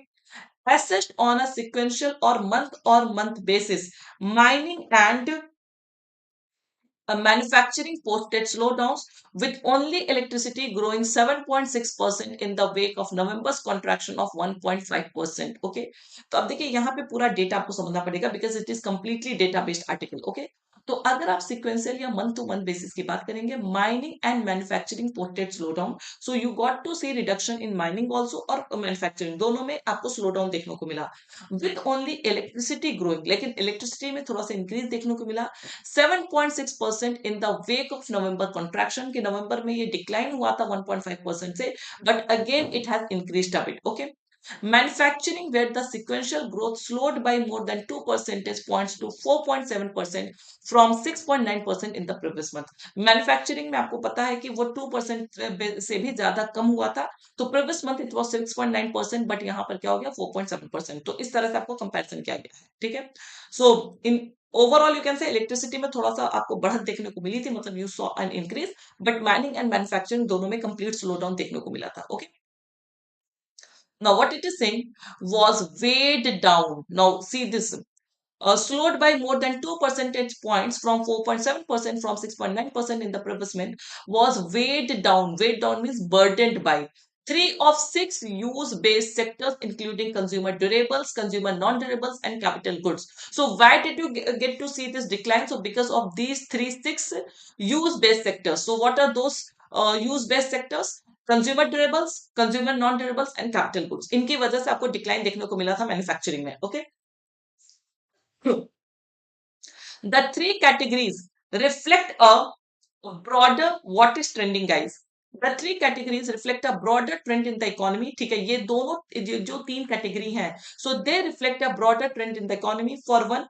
assessed on a sequential or month basis, mining and manufacturing posted slowdowns, with only electricity growing 7.6% in the wake of November's contraction of 1.5%. Okay, तो अब देखिए यहाँ पे पूरा data आपको समझना पड़ेगा because it is completely data based article. Okay, तो अगर आप सिक्वेंशियल या मंथ टू मंथ बेसिस की बात करेंगे, mining and manufacturing posted slow down. So you got to see reduction in mining also और मैन्युफैक्चरिंग, दोनों में आपको स्लो डाउन देखने को मिला. विथ ओनली इलेक्ट्रिसिटी ग्रोइंग, लेकिन इलेक्ट्रिसिटी में थोड़ा सा इंक्रीज देखने को मिला 7.6% in the wake of November contraction. कि नवंबर में ये डिक्लाइन हुआ था 1.5% से, but again it has increased a bit. Okay, manufacturing, where the sequential growth slowed by more than 2 percentage points to 4.7% from 6.9% in the previous month. Manufacturing में आपको पता है कि वो 2% से भी ज्यादा कम हुआ था, तो previous month it was 6.9%, but यहाँ पर क्या हो गया 4.7%. तो इस तरह से आपको कंपैरिजन किया गया है. ठीक है, so in overall you can say electricity में थोड़ा सा आपको बढ़त देखने को मिली थी, मतलब you saw an increase, but mining and manufacturing दोनों में कंप्लीट स्लो डाउन देखने को मिला था. Okay, now what it is saying was weighed down. Now see this, slowed by more than 2 percentage points from 4.7% from 6.9% in the previous month, was weighed down. Weighed down means burdened by 3 of 6 use-based sectors, including consumer durables, consumer non-durables, and capital goods. So why did you get to see this decline? So because of these 6 use-based sectors. So what are those use-based sectors? Consumer durables, consumer non durables and capital goods. इनकी वजह से आपको decline देखने को मिला था manufacturing में. Okay, the three categories reflect a broader what is trending, guys. The three categories reflect a broader trend in the economy. ठीक है, ये दोनों जो तीन कैटेगरी हैं, so they reflect a broader trend in the economy. For one,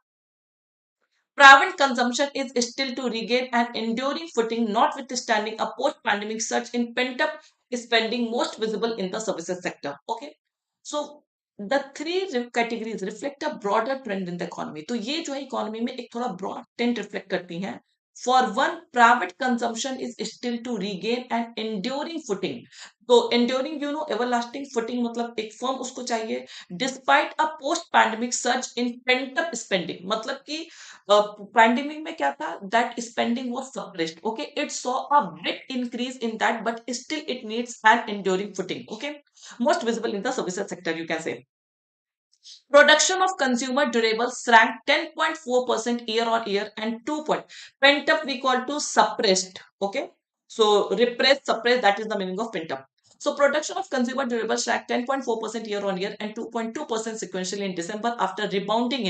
private consumption is still to regain an enduring footing, notwithstanding a post-pandemic surge in pent-up spending, most visible in the services sector. Okay, so the three categories reflect a broader trend in the economy. तो ये जो है economy में एक थोड़ा broad trend reflect करती हैं. For one, private consumption is still to regain an enduring footing. तो enduring, you know, everlasting footing मतलब एक फर्म उसको चाहिए. Despite a post-pandemic surge in pent-up spending, मतलब कि पैंडेमिक में क्या था, that spending was suppressed. Okay, it saw a big increase in that, but still it needs an enduring footing. Okay, most visible in the services sector, you can say. Production of consumer durables shrank 10.4% year on year and 2 point. Pent up we call to suppressed. Okay, so repressed, suppressed, that is the meaning of pent up. So production of consumer durables shrank 10.4% year on year and 2.2% sequentially in December after rebounding,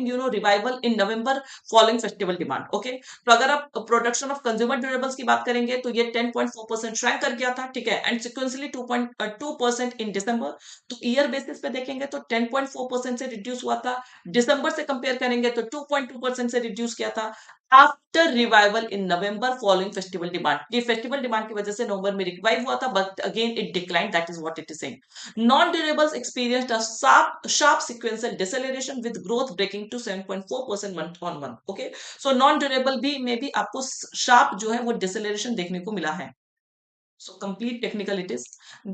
you know, revival in November following festival demand. Okay, तो अगर आप production of consumer durables की बात करेंगे तो ये 10.4% shrank कर गया था. ठीक है, एंड सिक्वेंसली 2.2% इन दिसंबर. तो ईयर बेसिस पे देखेंगे तो 10.4% से रिड्यूस हुआ था. दिसंबर से कंपेयर करेंगे तो 2.2% से रिड्यूस किया था आफ्टर रिवाइवल इन नवंबर फॉलोइंग फेस्टिवल डिमांड. ये फेस्टिवल डिमांड की वजह से नवंबर में रिवाइव हुआ था, but again it decline. That is what it is saying. Non durables experienced a sharp sequential deceleration with growth breaking to 7.4% month on month. Okay, so non durable भी में भी आपको शार्प जो है वो डिसेलरेशन देखने को मिला है. So complete technical it is.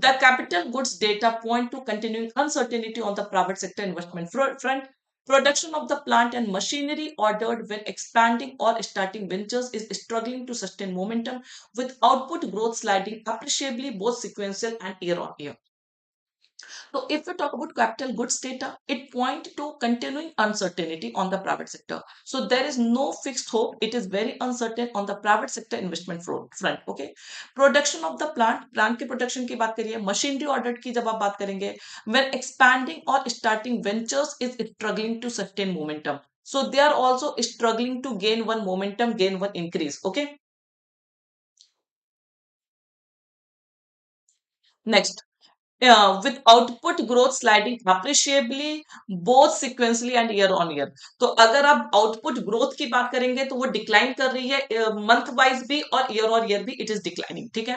The capital goods data point to continuing uncertainty on the private sector investment front. Production of the plant and machinery ordered when expanding or starting ventures is struggling to sustain momentum, with output growth sliding appreciably both sequential and year on year. So if we talk about capital goods data, it points to continuing uncertainty on the private sector. So there is no fixed hope. It is very uncertain on the private sector investment front. Okay. Production of the plant की production की बात करिए, machinery order की जब आप बात करेंगे, when expanding or starting ventures is struggling to sustain momentum. So they are also struggling to gain one momentum, gain one increase. Okay. Next. With output growth sliding appreciably both sequentially and year on year. तो अगर आप output growth की बात करेंगे तो वो decline कर रही है मंथ वाइज भी और ईयर भी इट इज डिक्लाइनिंग. ठीक है.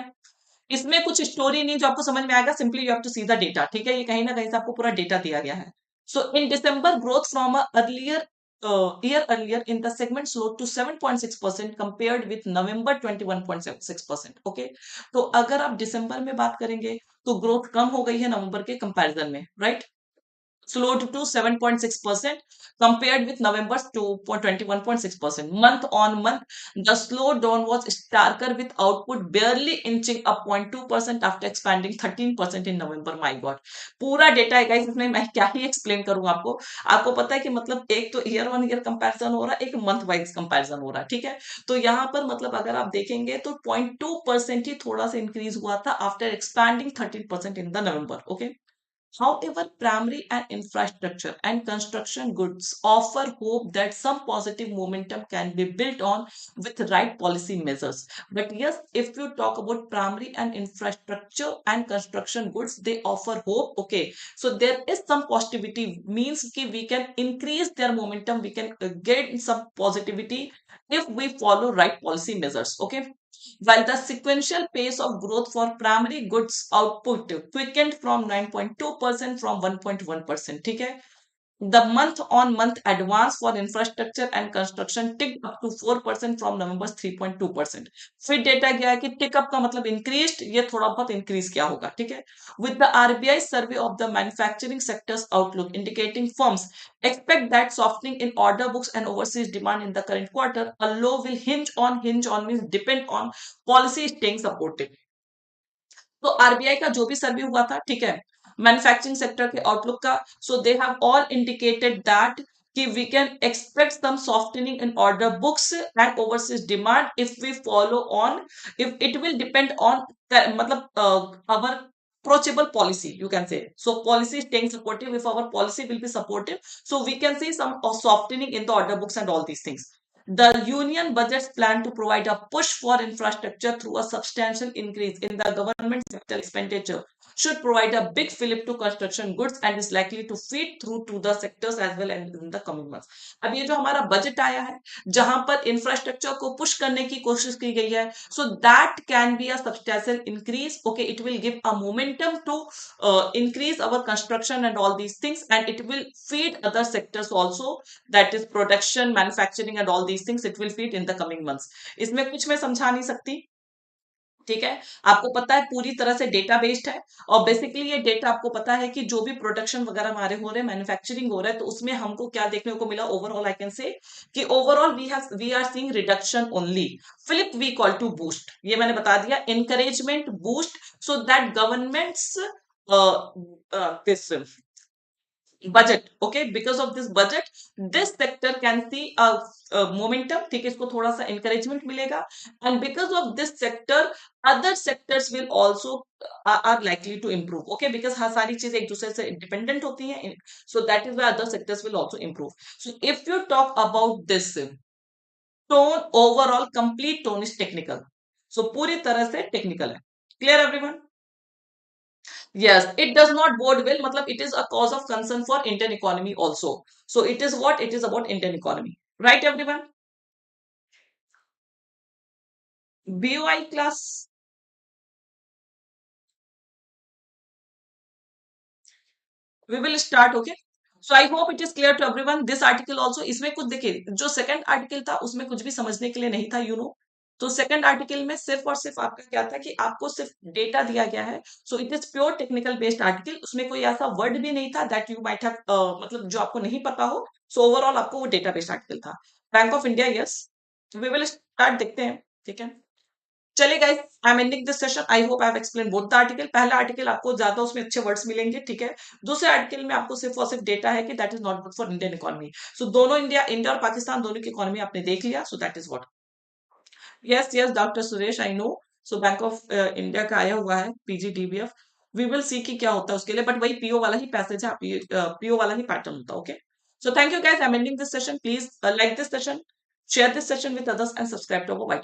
इसमें कुछ स्टोरी नहीं जो आपको समझ में आएगा. Simply you have to see the data. ठीक है. ये कहीं ना कहीं से आपको पूरा डेटा दिया गया है. So in December growth from earlier year earlier in the segment slowed to 7.6% compared with November 21.6%. Okay. तो अगर आप दिसंबर में बात करेंगे तो ग्रोथ कम हो गई है नवंबर के कंपैरिजन में. Right. slowed to 7.6% compared with November's 21.6%. Month on month, the slowdown was starker with output barely inching up 0.2% after expanding 13% in November. My God. पूरा डेटा है गाइस. इसमें मैं क्या ही एक्सप्लेन करूं आपको. आपको पता है कि मतलब एक तो ईयर ऑन ईयर कंपैरिजन हो रहा है, एक मंथ वाइज कंपैरिजन हो रहा है. ठीक है. तो यहाँ पर मतलब अगर आप देखेंगे तो 0.2% ही थोड़ा सा इंक्रीज हुआ था after expanding 13% in the November. Okay. However, primary and infrastructure and construction goods offer hope that some positive momentum can be built on with right policy measures. But yes, if you talk about primary and infrastructure and construction goods, they offer hope. Okay, so there is some positivity, means कि we can increase their momentum, we can get some positivity if we follow right policy measures. Okay. While the sequential pace of growth for primary goods output quickened from 9.2% from 1.1%. ठीक है. The month on month advance for infrastructure and construction ticked up to 4% from November's 3.2%. फिर data गया है कि टिक up का मतलब increase, ये थोड़ा बहुत इंक्रीज क्या होगा. ठीक है. With the RBI survey of the manufacturing sector's outlook indicating firms expect that softening in order books and overseas demand in the current quarter, a low will hinge on means depend on policy staying supportive. तो RBI का जो भी सर्वे हुआ था. ठीक है. Manufacturing sector के outlook का. So they have all indicated that कि we can expect some softening in order books and overseas demand if we follow on, if it will depend on मतलब our approachable policy, you can say. So policy staying supportive, if our policy will be supportive, so we can see some softening in the order books and all these things. The union budgets plan to provide a push for infrastructure through a substantial increase in the government sector expenditure, should provide a big fillip to construction goods and is likely to feed through to the sectors as well and in the coming months. अब ये जो हमारा budget आया है जहां पर infrastructure को push करने की कोशिश की गई है, so that can be a substantial increase. Okay. It will give a momentum to increase our construction and all these things, and it will feed other sectors also, that is production, manufacturing and all these things. It will feed in the coming months. इसमें कुछ मैं समझा नहीं सकती. ठीक है. आपको पता है पूरी तरह से डेटा बेस्ड है और बेसिकली ये डेटा आपको पता है कि जो भी प्रोडक्शन वगैरह हमारे हो रहे हैं, मैन्युफैक्चरिंग हो रहा है, तो उसमें हमको क्या देखने को मिला ओवरऑल. आई कैन से कि overall we are seeing reduction only. Flip we call to boost. ये मैंने बता दिया. Encouragement boost so that governments this budget. Okay. Because of this budget this sector can see a momentum. ठीक है. इसको थोड़ा सा encouragement मिलेगा, and because of this sector other sectors will also are likely to improve. Okay. Because हाँ सारी चीजें एक दूसरे से independent होती हैं, so that is why other sectors will also improve. So if you talk about this tone, overall complete tone is technical. So पूरी तरह से technical है. Clear everyone? Yes, it does not bode well. मतलब it is a cause of concern for Indian economy also. So it is what? It is about Indian economy. Right, everyone? BOI class. We will start. Okay. So I hope it is clear to everyone. This article also. इसमें कुछ देखिए जो second article था उसमें कुछ भी समझने के लिए नहीं था. तो सेकंड आर्टिकल में सिर्फ और सिर्फ आपका क्या था कि आपको सिर्फ डेटा दिया गया है. So it is pure technical based article. उसमें कोई ऐसा वर्ड भी नहीं था दैट यू माइट हैव मतलब जो आपको नहीं पता हो. सो ओवरऑल आपको वो डेटा बेस्ड आर्टिकल था. Bank of India. Yes. We will start. देखते हैं. ठीक है. चलिए guys, I am ending this session. I hope I have explain both the article. पहला आर्टिकल आपको ज्यादा उसमें अच्छे वर्ड्स मिलेंगे, ठीक है। दूसरे आर्टिकल में आपको सिर्फ और सिर्फ डेटा है कि that is not good for Indian economy. So दोनों इंडिया इंडिया और पाकिस्तान दोनों की इकोनॉमी आपने देख लिया। So that is what. Yes yes doctor Suresh, I know. So bank of India का आया हुआ है पीजीडीबीएफ। वी विल सी कि क्या होता है उसके लिए, बट वही पीओ वाला ही पैसेज है, पीओ वाला ही पैटर्न होता है। Okay, so thank you guys, I am ending this session. Please like this session, share this session with others and subscribe to our YT